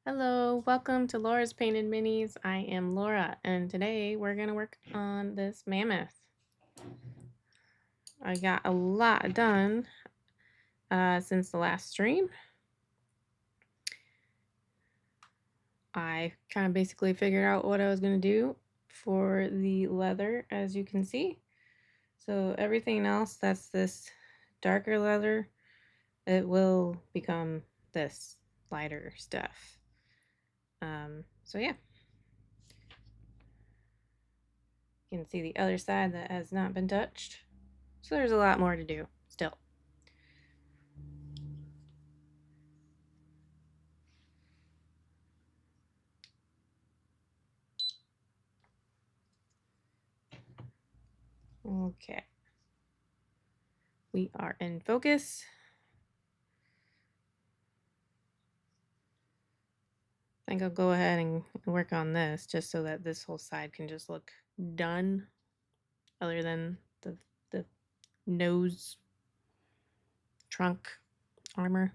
Hello, welcome to Laura's Painted Minis. I am Laura, and today we're going to work on this mammoth. I got a lot done since the last stream. I kind of basically figured out what I was going to do for the leather, as you can see. So everything else that's this darker leather, it will become this lighter stuff. So yeah. You can see the other side that has not been touched. So there's a lot more to do still. Okay. We are in focus. I think I'll go ahead and work on this just so that this whole side can just look done, other than the nose trunk armor.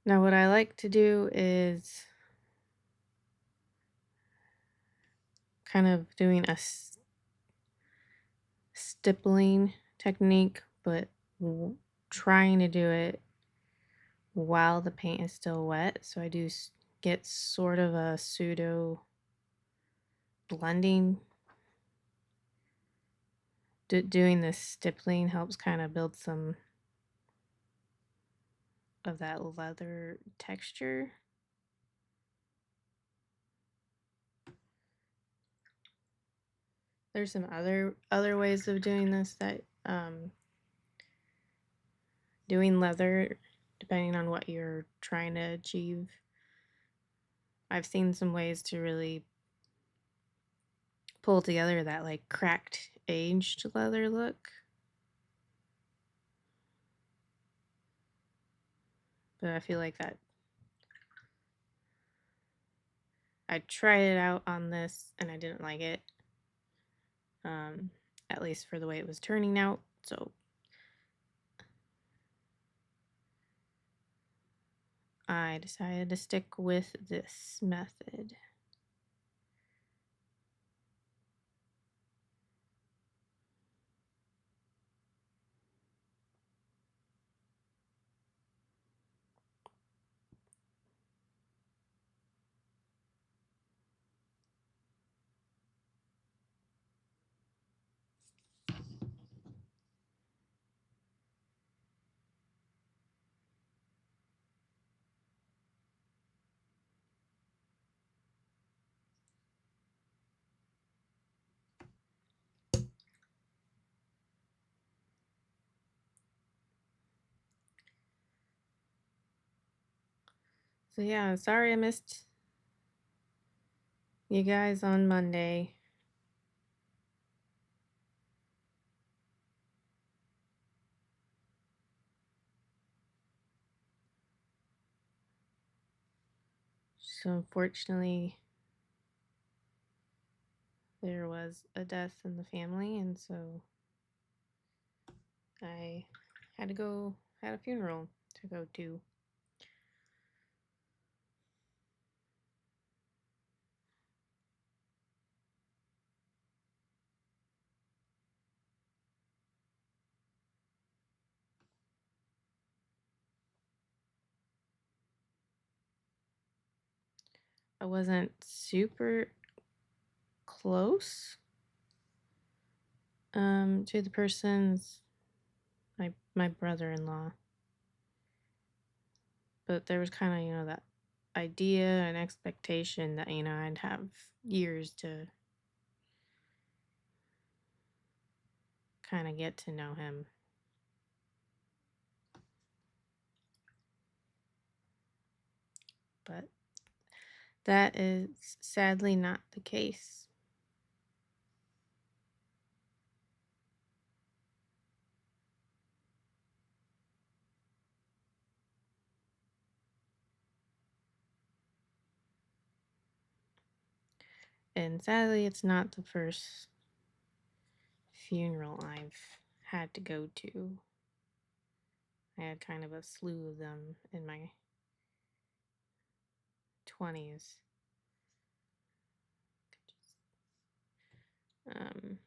Now what I like to do is kind of doing a stippling technique, but trying to do it while the paint is still wet. So I do get sort of a pseudo blending. Doing this stippling helps kind of build some of that leather texture. There's some other ways of doing this that doing leather, depending on what you're trying to achieve. I've seen some ways to really pull together that like cracked aged leather look. But I feel like that I tried it out on this and I didn't like it. At least for the way it was turning out. So I decided to stick with this method. So yeah, sorry I missed you guys on Monday. So unfortunately, there was a death in the family, and so I had a funeral to go to. I wasn't super close to the person's my brother-in-law, but there was kind of, that idea and expectation that, I'd have years to kind of get to know him. But that is sadly not the case. And sadly, it's not the first funeral I've had to go to. I had kind of a slew of them in my 20s. Um,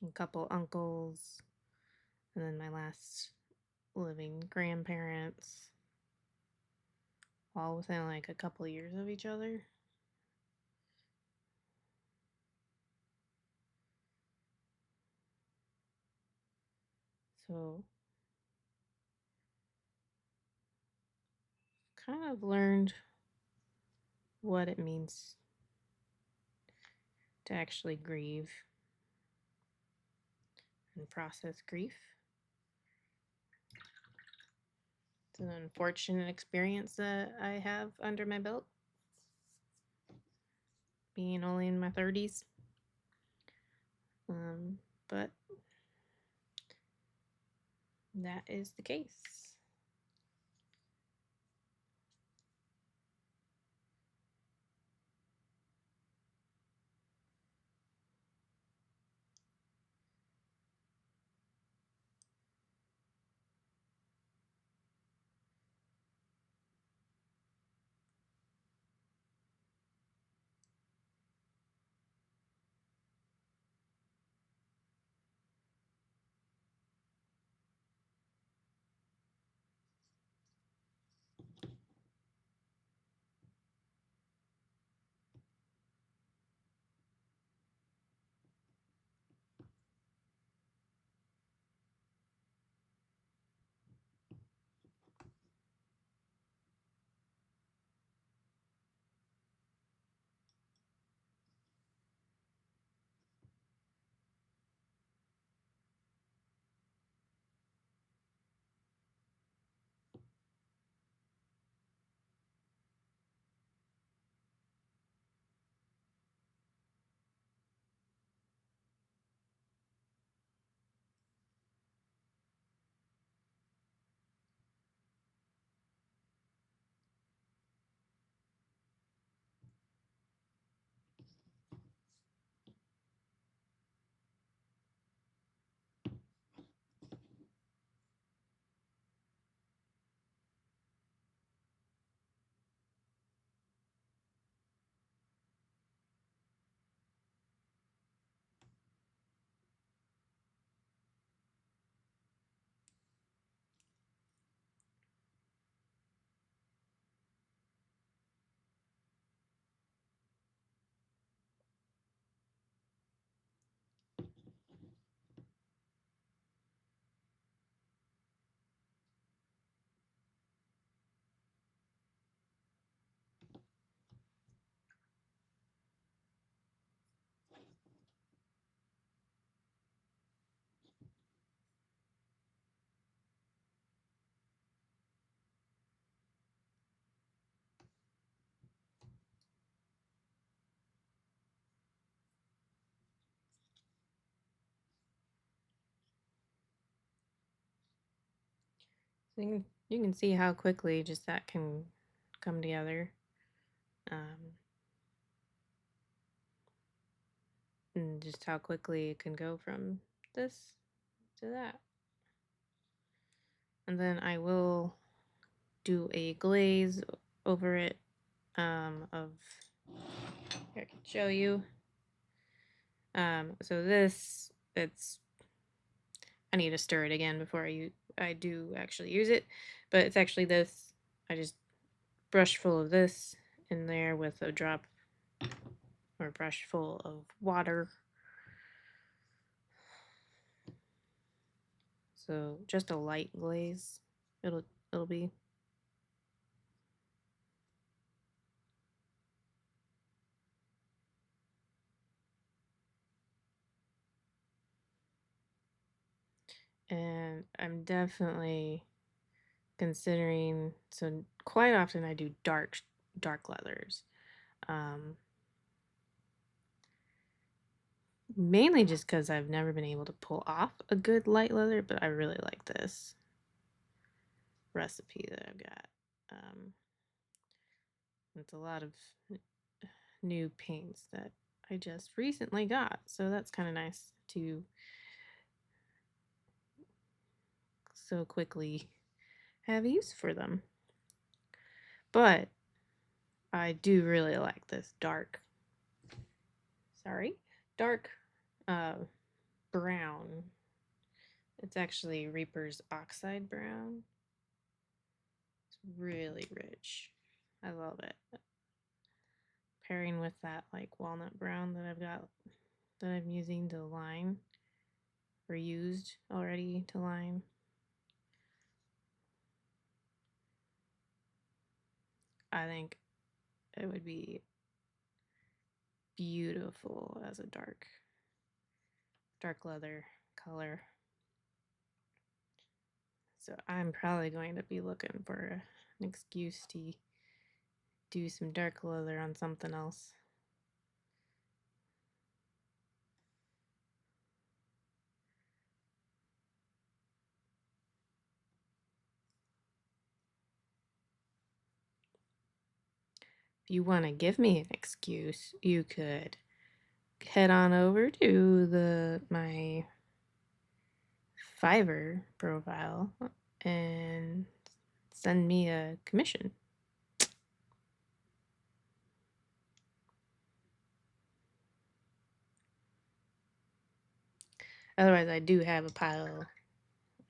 a couple uncles, and then my last living grandparents, all within like a couple years of each other. So, kind of learned what it means to actually grieve and process grief. It's an unfortunate experience that I have under my belt, being only in my 30s. But that is the case. So you can see how quickly just that can come together. Um, and just how quickly it can go from this to that. And then I will do a glaze over it of, here I can show you. So this, I need to stir it again before I do actually use it, but it's actually this. I just brush full of this in there with a drop or brush full of water. So just a light glaze. It'll be. and I'm definitely considering, so quite often I do dark leathers. Um, Mainly just because I've never been able to pull off a good light leather, but I really like this recipe that I've got. Um, it's a lot of new paints that I just recently got, so that's kind of nice to so quickly have use for them. But I do really like this dark uh, brown. It's actually Reaper's Oxide Brown. It's really rich. I love it. Pairing with that like walnut brown that I've got, that I'm using to line, or used already to line. I think it would be beautiful as a dark leather color. So I'm probably going to be looking for an excuse to do some dark leather on something else. If you want to give me an excuse, you could head on over to my Fiverr profile and send me a commission. Otherwise, I do have a pile,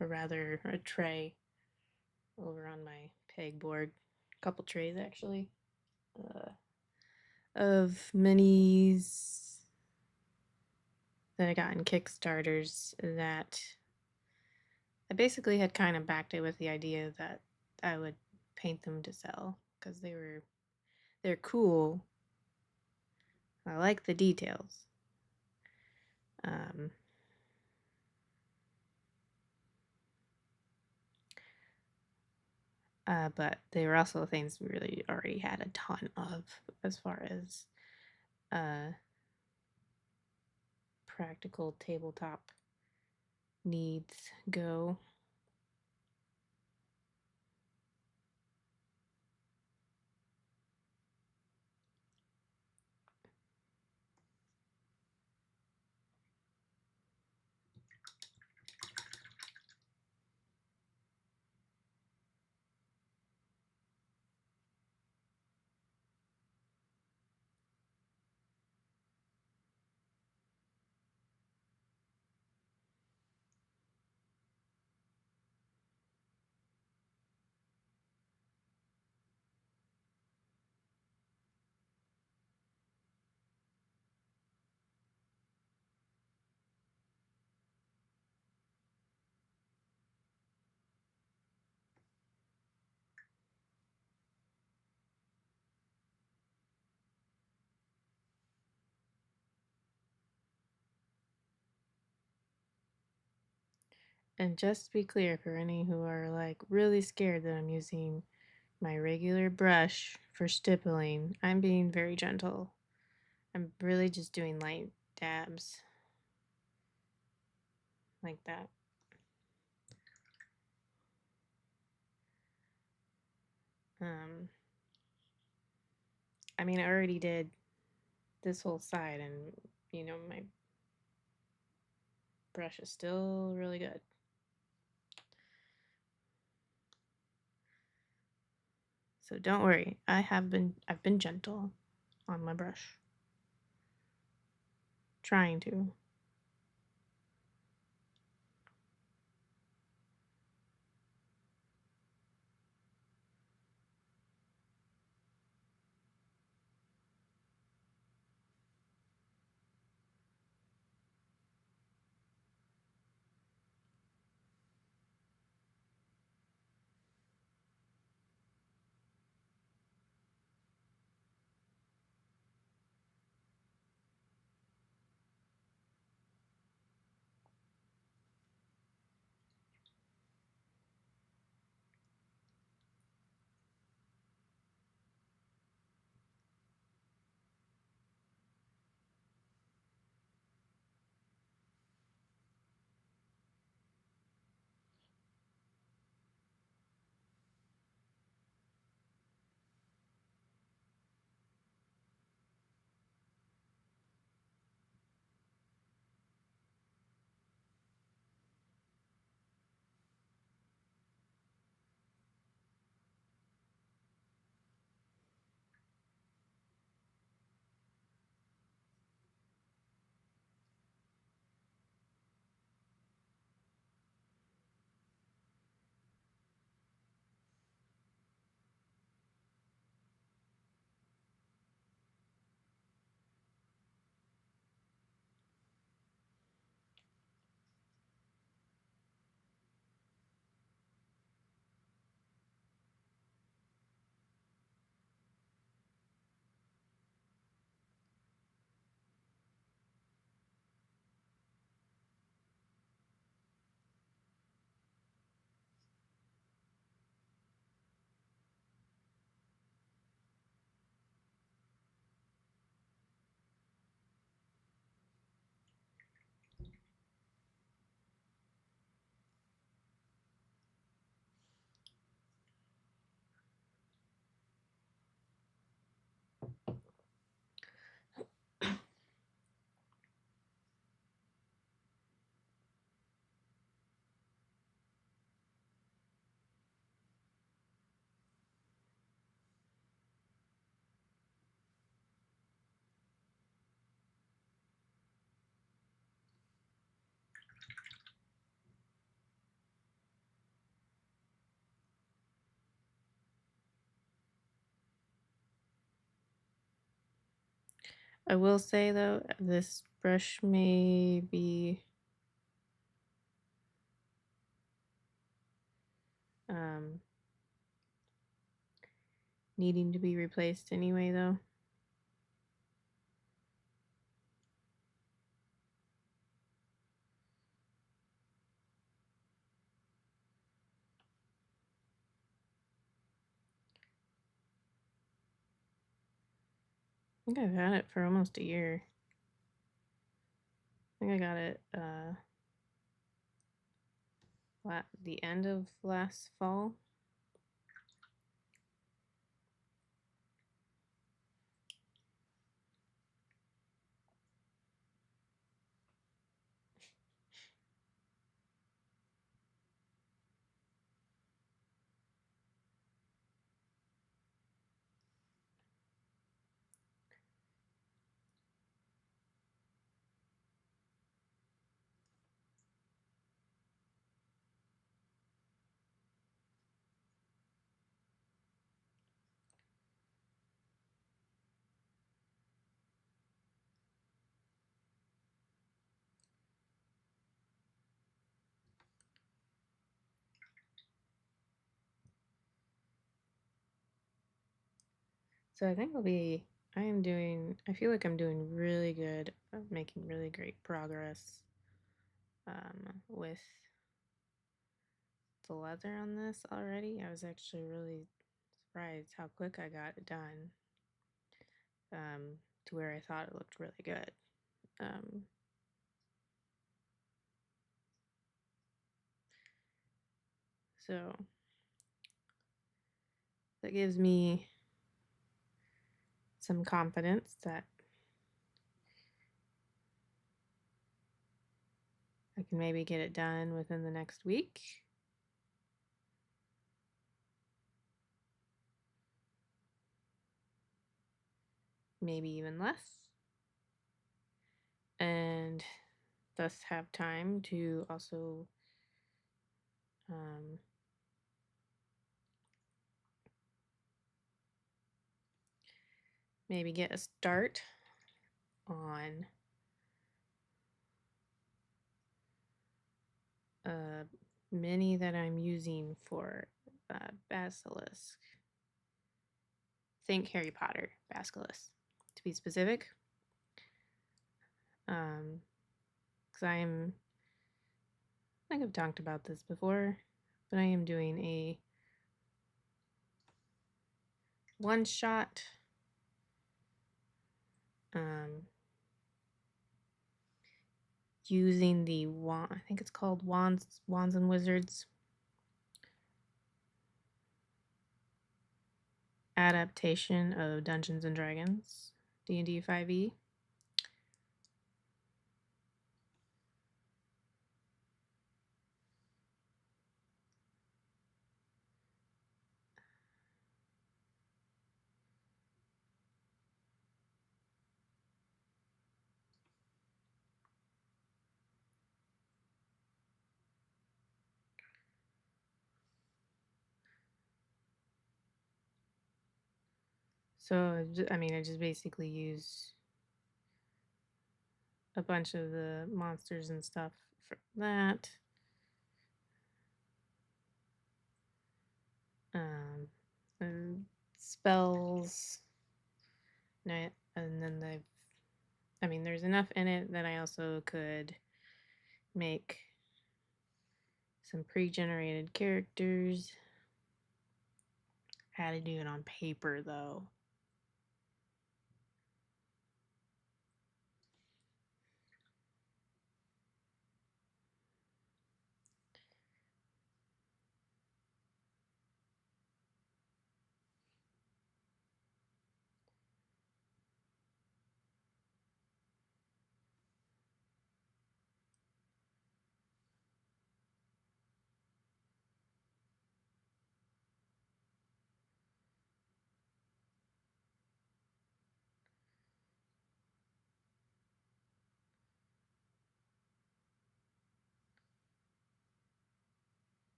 or rather a tray, over on my pegboard. A couple trays actually, of minis that I got in Kickstarters that I basically had kind of backed it with the idea that I would paint them to sell because they're cool. I like the details. Um, but they were also things we really already had a ton of as far as uh, practical tabletop needs go. And just to be clear, for any who are like really scared that I'm using my regular brush for stippling, I'm being very gentle. I'm really just doing light dabs like that. Um, I mean, I already did this whole side, and my brush is still really good. So don't worry, I've been gentle on my brush. Trying to. I will say though, this brush may be needing to be replaced anyway though. I think I've had it for almost a year. I think I got it the end of last fall. So I think I feel like I'm doing really good, making really great progress with the leather on this already. I was actually really surprised how quick I got it done, to where I thought it looked really good. So that gives me some confidence that I can maybe get it done within the next week. Maybe even less. And thus have time to also maybe get a start on a mini that I'm using for basilisk. Think Harry Potter basilisk, to be specific. Because I think I've talked about this before, but I am doing a one shot using the wand, I think it's called Wands and Wizards adaptation of Dungeons and Dragons, D&D 5e. So, I mean, I just basically use a bunch of the monsters and stuff for that. And spells. And then there's enough in it that I also could make some pre-generated characters. Had to do it on paper though.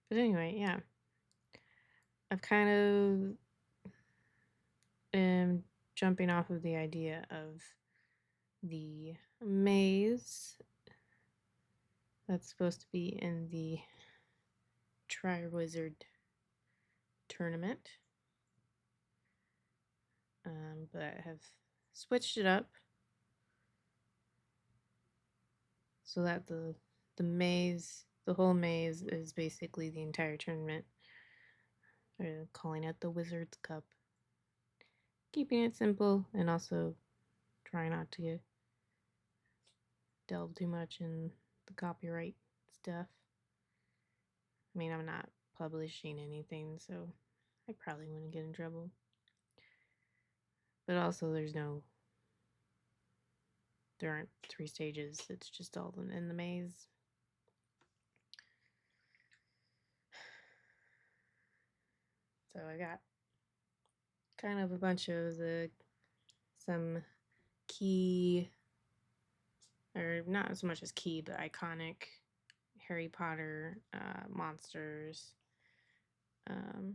But anyway, yeah. I've kind of am jumping off of the idea of the maze that's supposed to be in the Tri-Wizard tournament. But I have switched it up so that the whole maze is basically the entire tournament. Or calling it the Wizard's Cup. Keeping it simple and also trying not to delve too much in the copyright stuff. I mean, I'm not publishing anything, so I probably wouldn't get in trouble. But also, there aren't 3 stages, it's just all in the maze. So I got kind of a bunch of some key, or not as much as key, but iconic Harry Potter monsters. Um,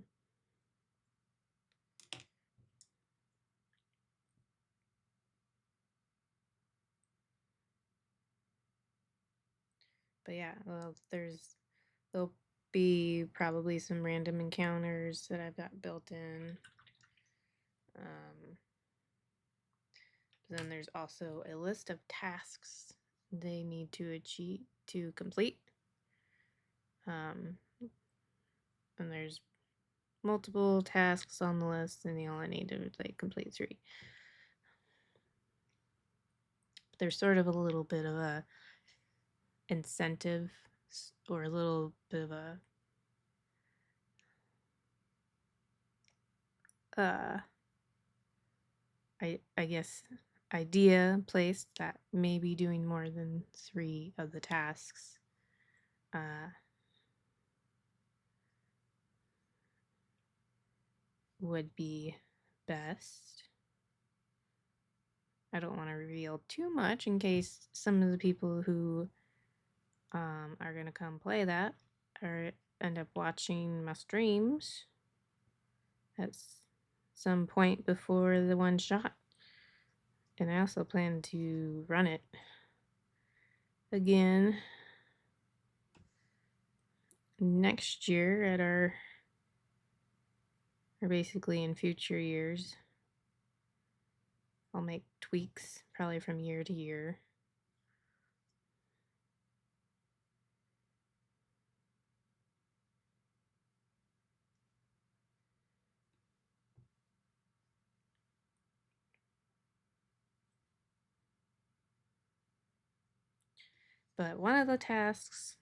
but yeah, well, there'll be probably some random encounters that I've got built in. Then there's also a list of tasks they need to achieve to complete. And there's multiple tasks on the list, and you only need to complete 3. There's sort of a little bit of a incentive, or a little bit of a I guess idea placed that maybe doing more than 3 of the tasks would be best. I don't want to reveal too much in case some of the people who are going to come play that or end up watching my streams at some point before the one shot. And I also plan to run it again next year at or basically in future years. I'll make tweaks probably from year to year. But one of the tasks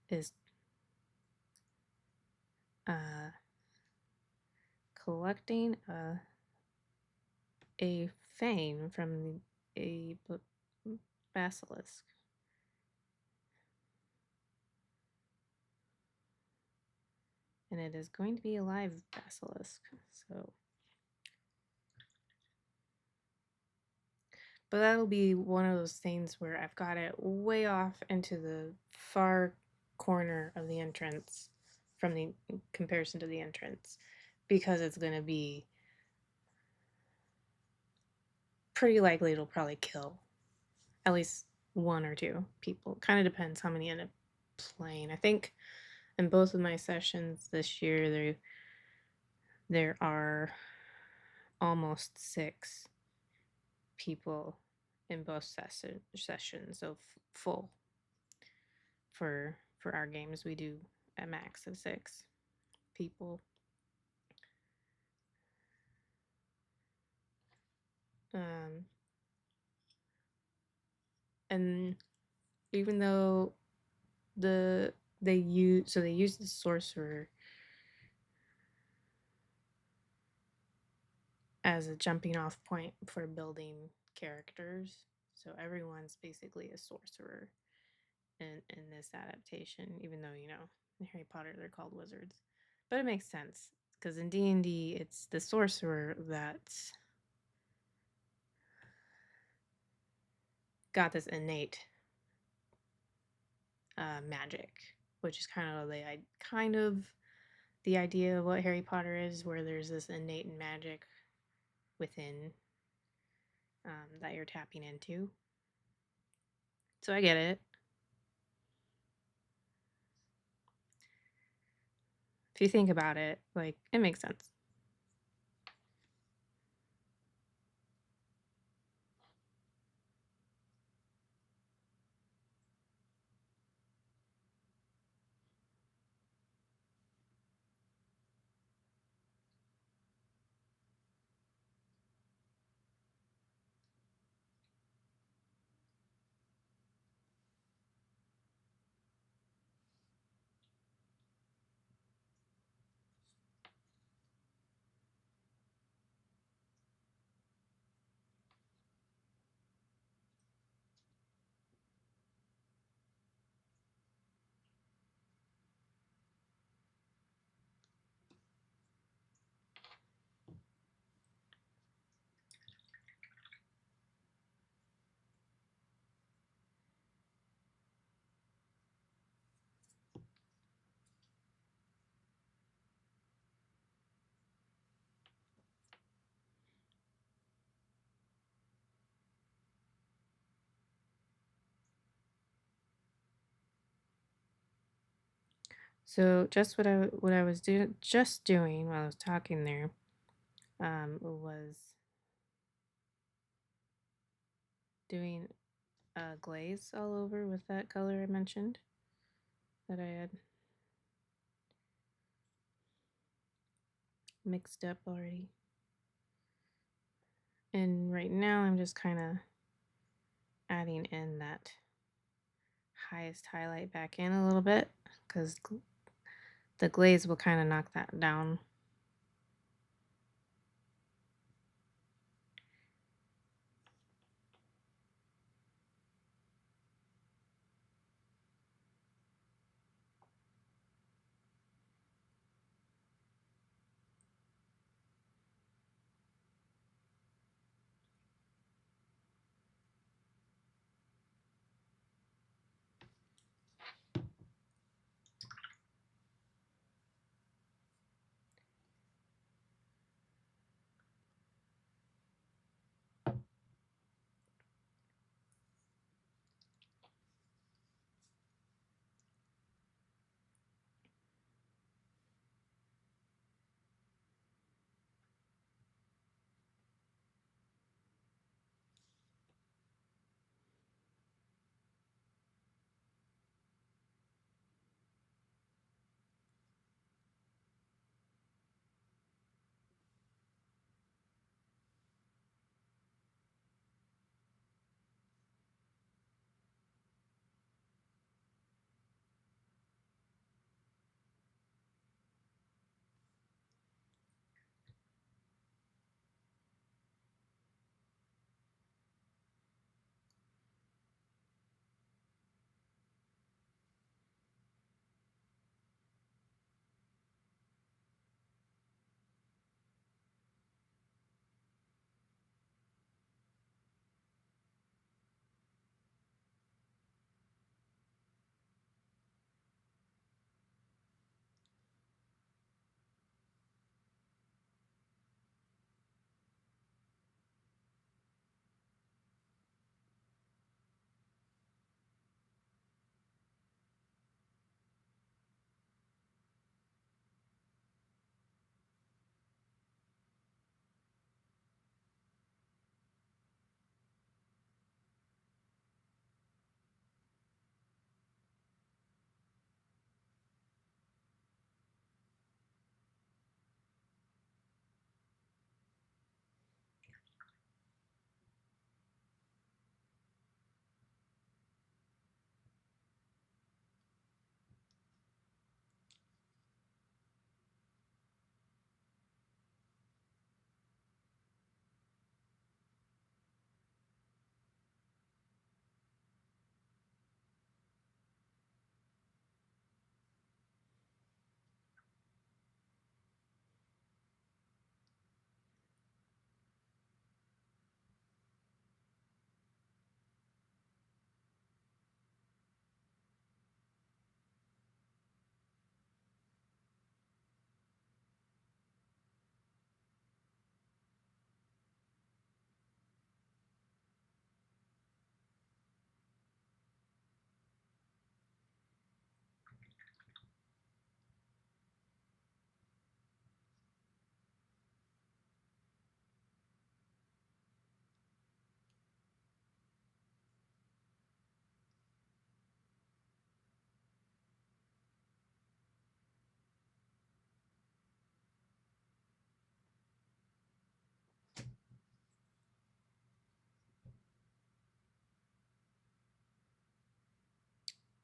is collecting a fang from a basilisk. And it is going to be a live basilisk, so. But that'll be one of those things where I've got it way off into the far corner of the entrance from the comparison to the entrance, because it's going to be pretty likely it'll probably kill at least 1 or 2 people. Kind of depends how many end up playing. I think in both of my sessions this year, there are almost 6 people in both sessions, so full. For our games, we do a max of 6 people. And even though they use the sorcerer as a jumping off point for building characters, so everyone's basically a sorcerer in this adaptation, even though in Harry Potter they're called wizards. But it makes sense because in D&D it's the sorcerer that's got this innate magic. which is kind of the idea of what Harry Potter is, where there's this innate magic within that you're tapping into. So I get it. If you think about it, like, it makes sense. So just what I was doing while I was talking there was doing a glaze all over with that color I mentioned that I had mixed up already. And right now I'm just kind of adding in that highest highlight back in a little bit because the glaze will kind of knock that down.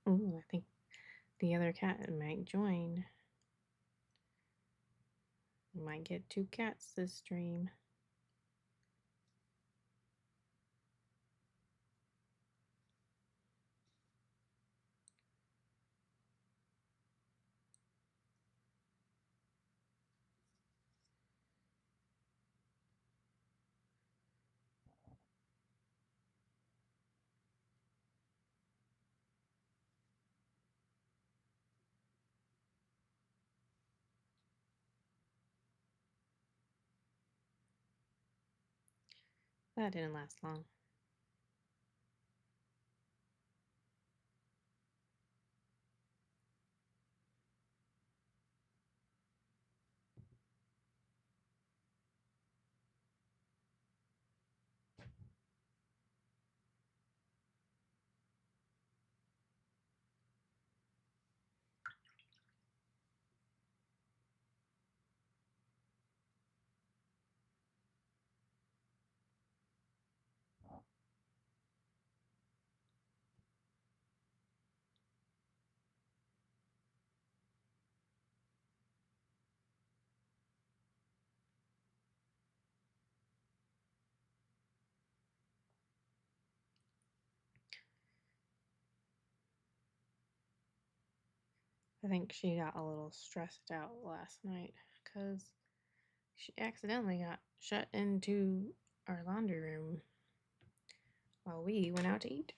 Ooh, I think the other cat might join. We might get two cats this stream. That didn't last long. I think she got a little stressed out last night because she accidentally got shut into our laundry room while we went out to eat.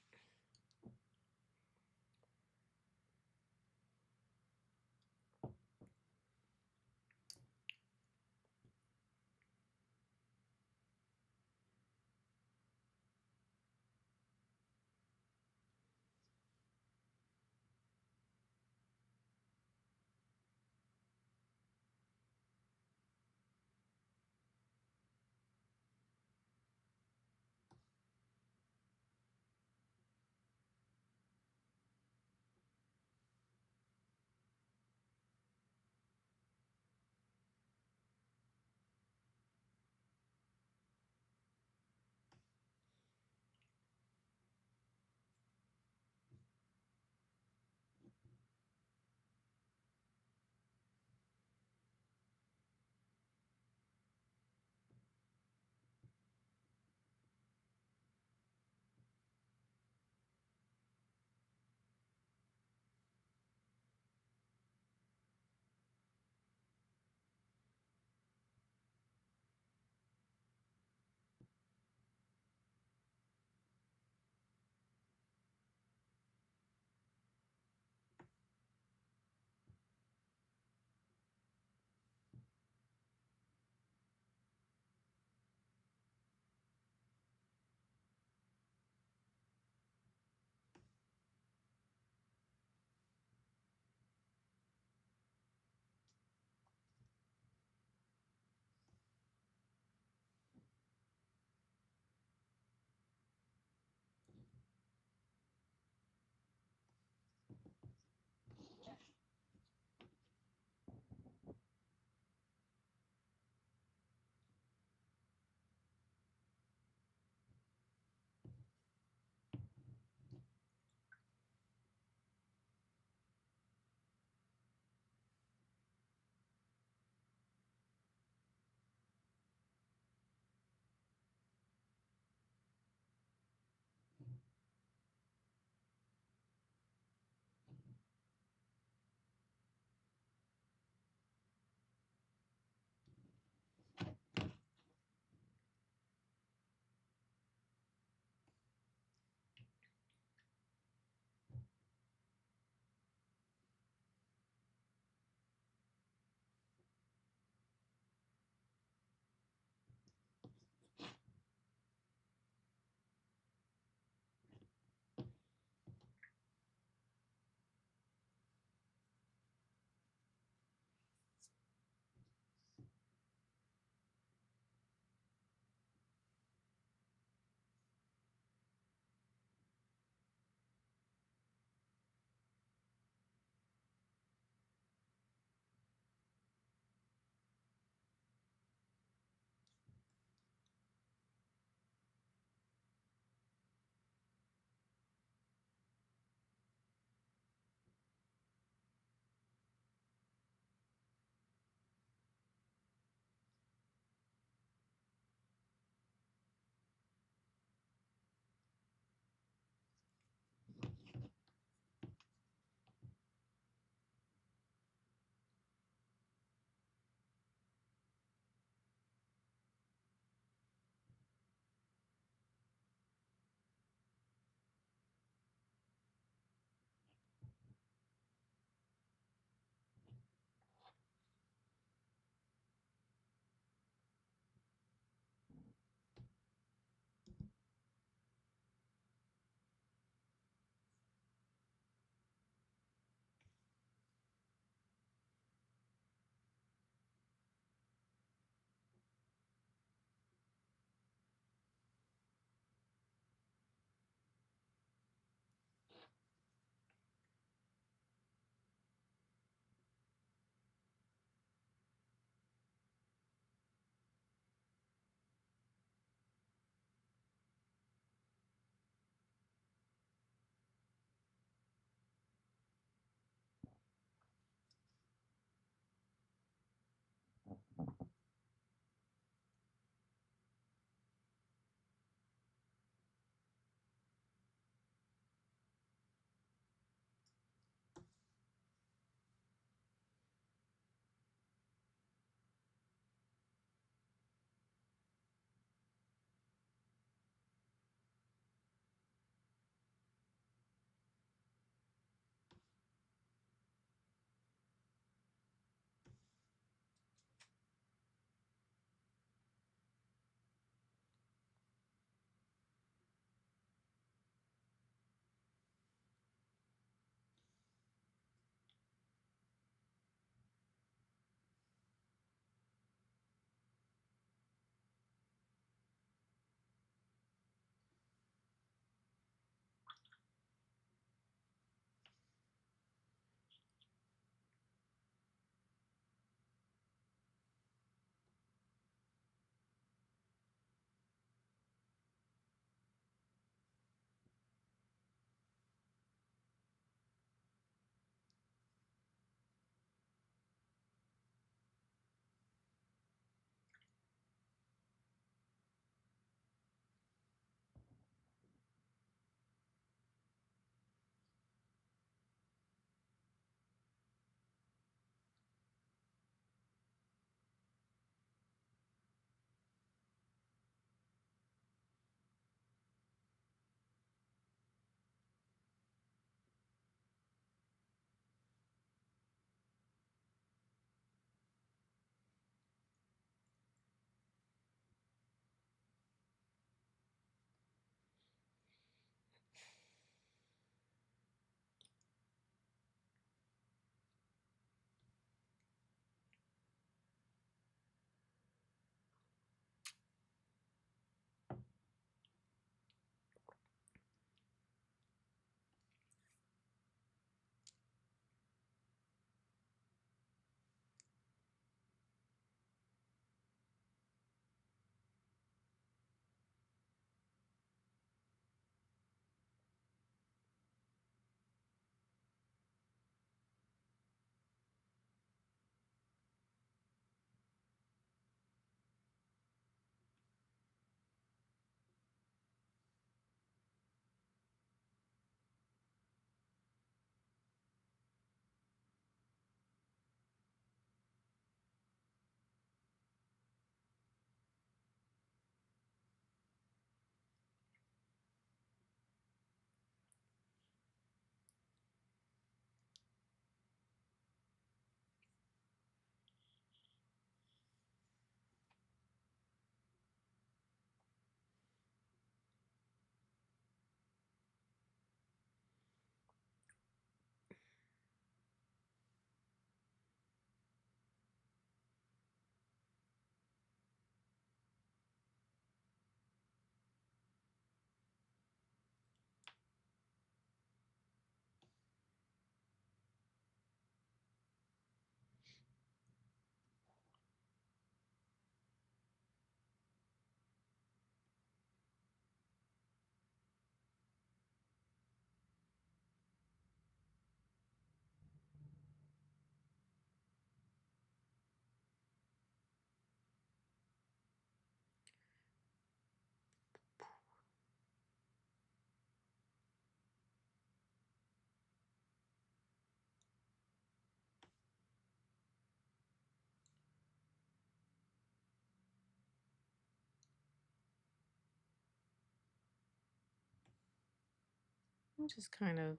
I'm just kind of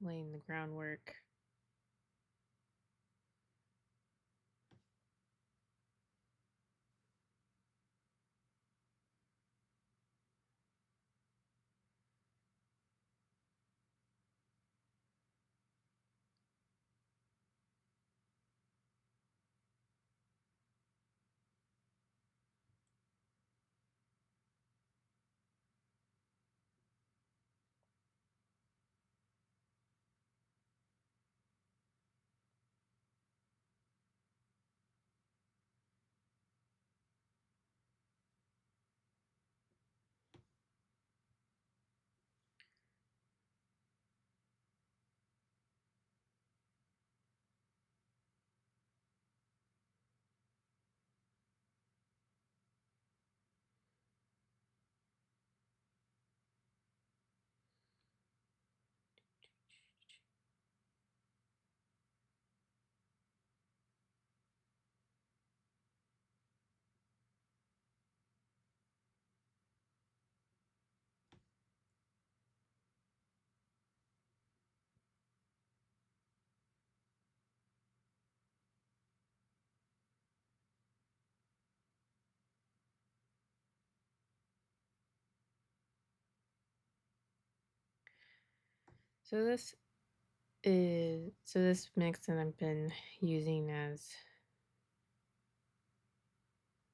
laying the groundwork. So this mix that I've been using as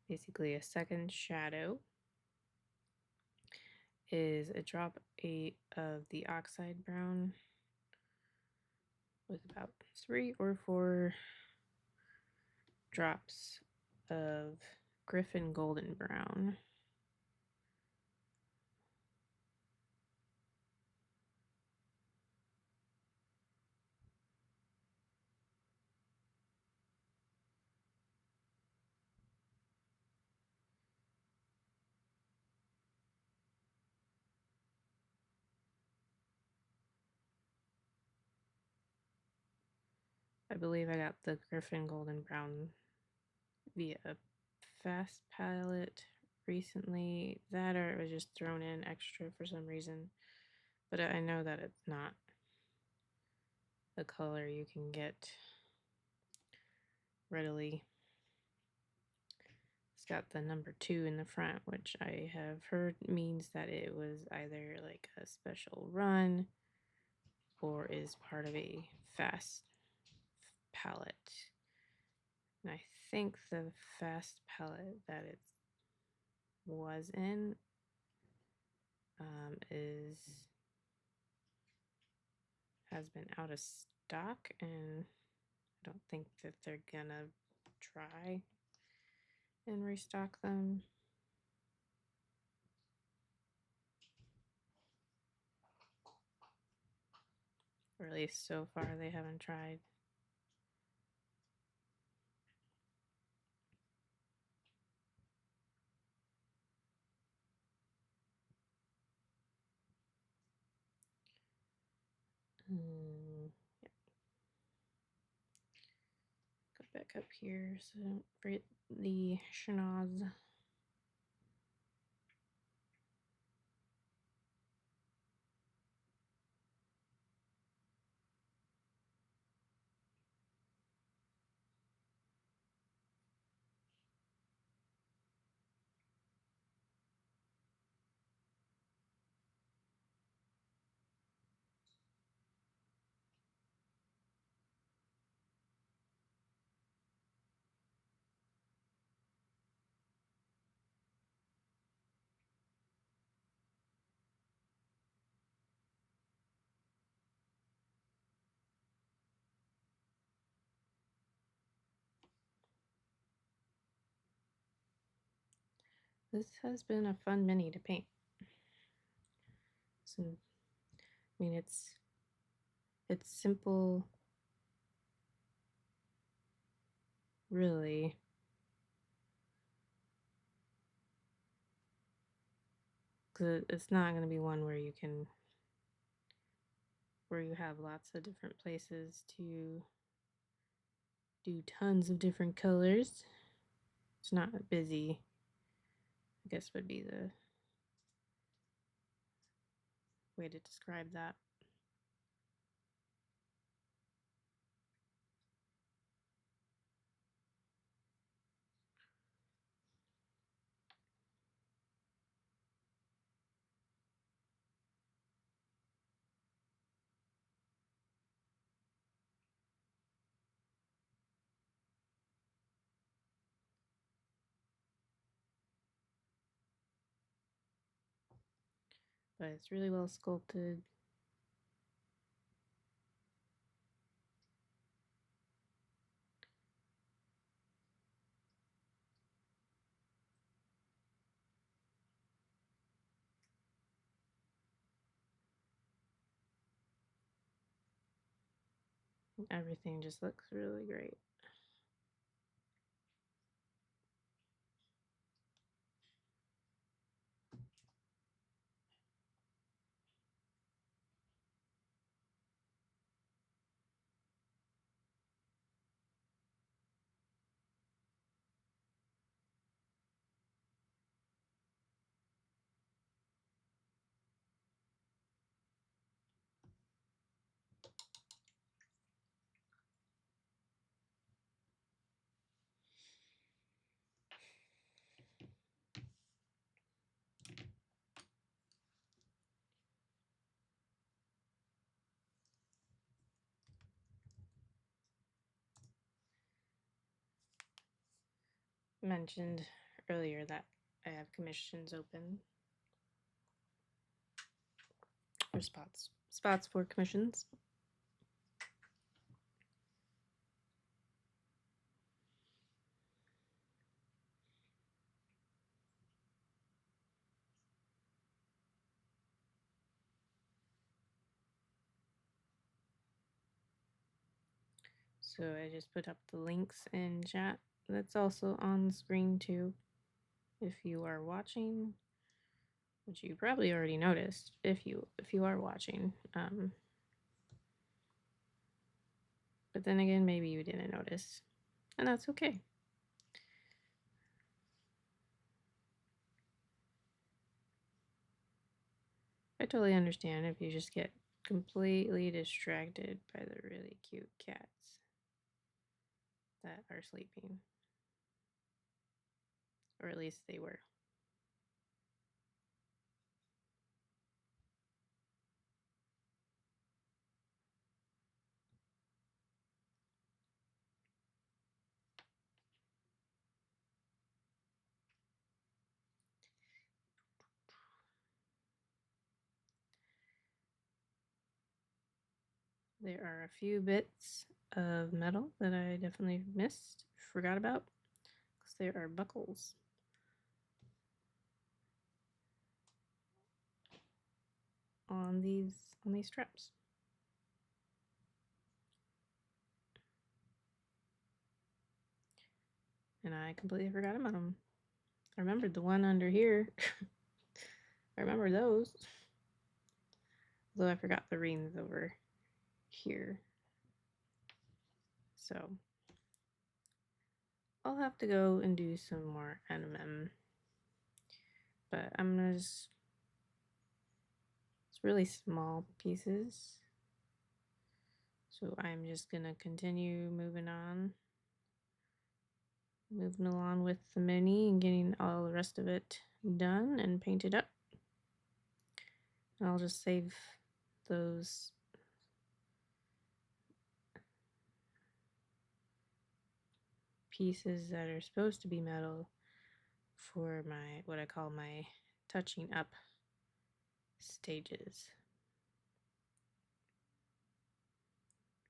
basically a second shadow is a drop 8 of the oxide brown with about 3 or 4 drops of Griffin golden brown. I believe I got the Griffin golden brown via fast palette recently. That or it was just thrown in extra for some reason. But I know that it's not a color you can get readily. It's got the number 2 in the front, which I have heard means that it was either like a special run or is part of a fast palette. And I think the fast palette that it was in has been out of stock, and I don't think that they're gonna try and restock them. Or at least so far they haven't tried. Yeah. Go back up here so I don't forget the schnoz. This has been a fun mini to paint. So, I mean, it's simple, really. Cause it's not going to be one where you have lots of different places to do tons of different colors. It's not busy, I guess would be the way to describe that. But it's really well sculpted. Everything just looks really great. Mentioned earlier that I have commissions open, or spots for commissions. So I just put up the links in chat. That's also on the screen too, if you are watching, which you probably already noticed if you are watching. But then again, maybe you didn't notice, and that's okay. I totally understand if you just get completely distracted by the really cute cats that are sleeping, or at least they were. There are a few bits of metal that I definitely forgot about, because there are buckles on these straps. And I completely forgot about them. I remembered the one under here. I remember those. Though I forgot the rings over here. So I'll have to go and do some more NMM. But I'm gonna just, it's really small pieces. So I'm just gonna continue moving along with the mini and getting all the rest of it done and painted up. And I'll just save those pieces that are supposed to be metal for my, what I call my touching up stages,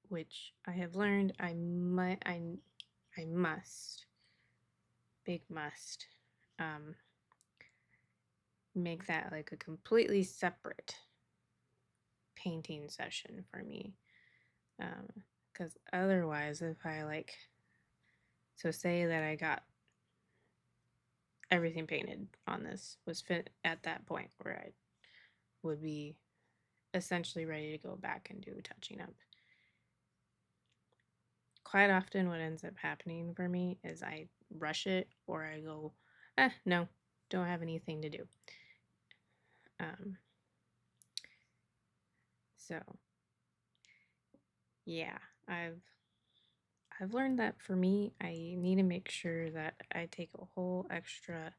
which I have learned I must, big must, make that like a completely separate painting session for me, because otherwise, if I like, so say that I got everything painted on this, was fit at that point where I would be essentially ready to go back and do touching up. Quite often what ends up happening for me is I rush it, or I go, no, don't have anything to do. So yeah, I've learned that for me, I need to make sure that I take a whole extra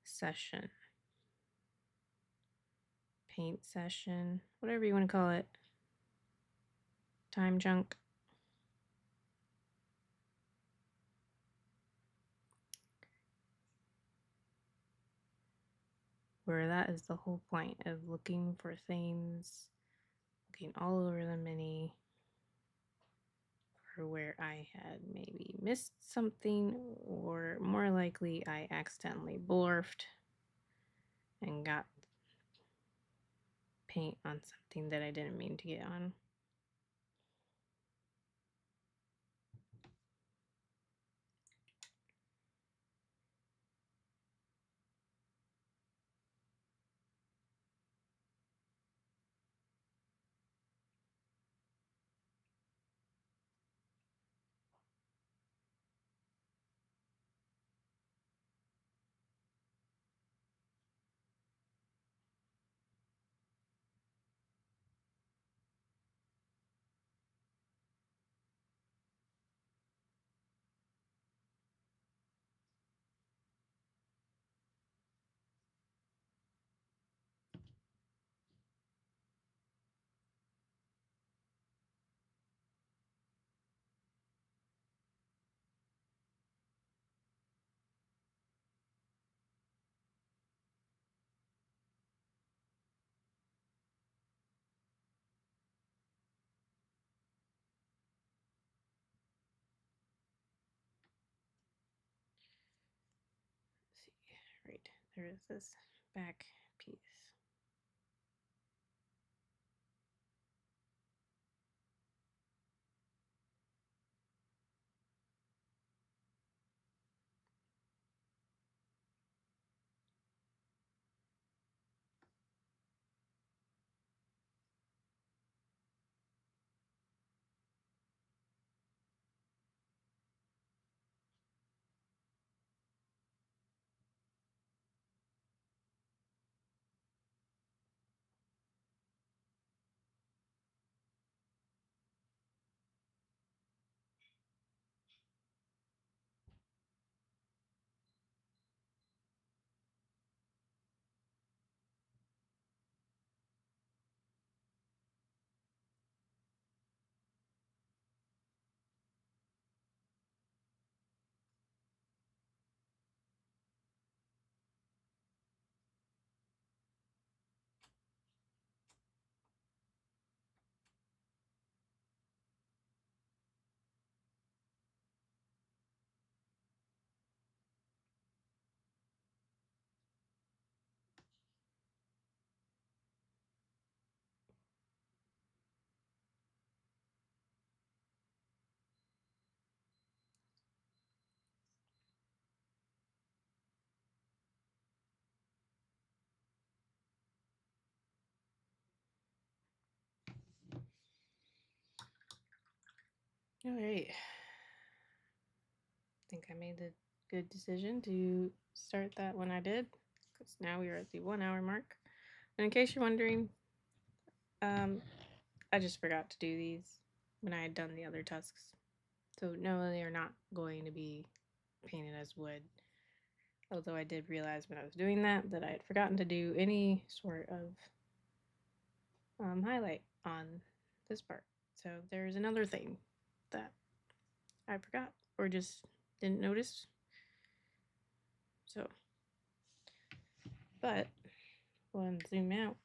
session, paint session, whatever you want to call it, time chunk. Where that is the whole point of looking for things, looking all over the mini for where I had maybe missed something, or more likely I accidentally blurfed and got paint on something that I didn't mean to get on. Let's see, right, there is this back piece. All right, I think I made the good decision to start that when I did, because now we are at the 1 hour mark. And in case you're wondering, I just forgot to do these when I had done the other tusks. So no, they are not going to be painted as wood. Although I did realize when I was doing that I had forgotten to do any sort of highlight on this part. So there's another thing that I forgot or just didn't notice. So, but we'll zoom out.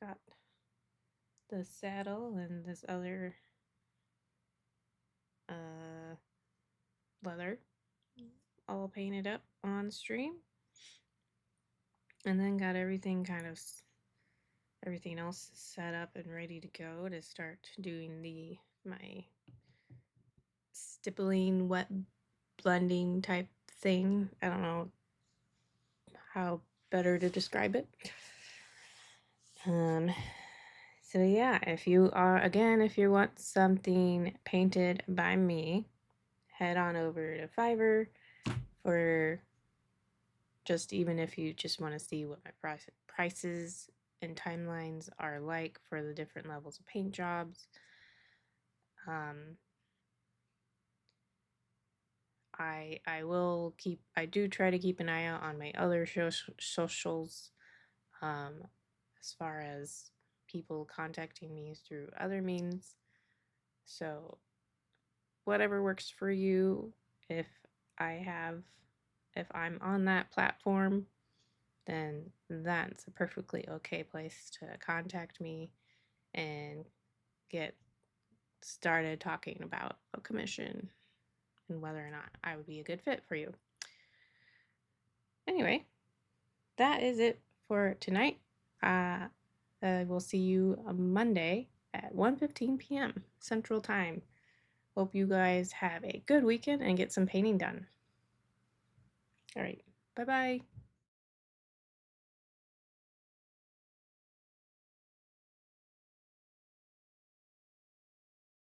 Got the saddle and this other leather all painted up on stream, and then got everything everything else set up and ready to go to start doing my stippling wet blending type thing. I don't know how better to describe it. So yeah, if you want something painted by me, head on over to Fiverr for just even if you just want to see what my prices and timelines are like for the different levels of paint jobs. Um, I do try to keep an eye out on my other socials, um, as far as people contacting me through other means. So whatever works for you, if I have if I'm on that platform, then that's a perfectly okay place to contact me and get started talking about a commission and whether or not I would be a good fit for you. Anyway, that is it for tonight. I will see you on Monday at 1:15 p.m. Central Time. Hope you guys have a good weekend and get some painting done. All right, bye bye.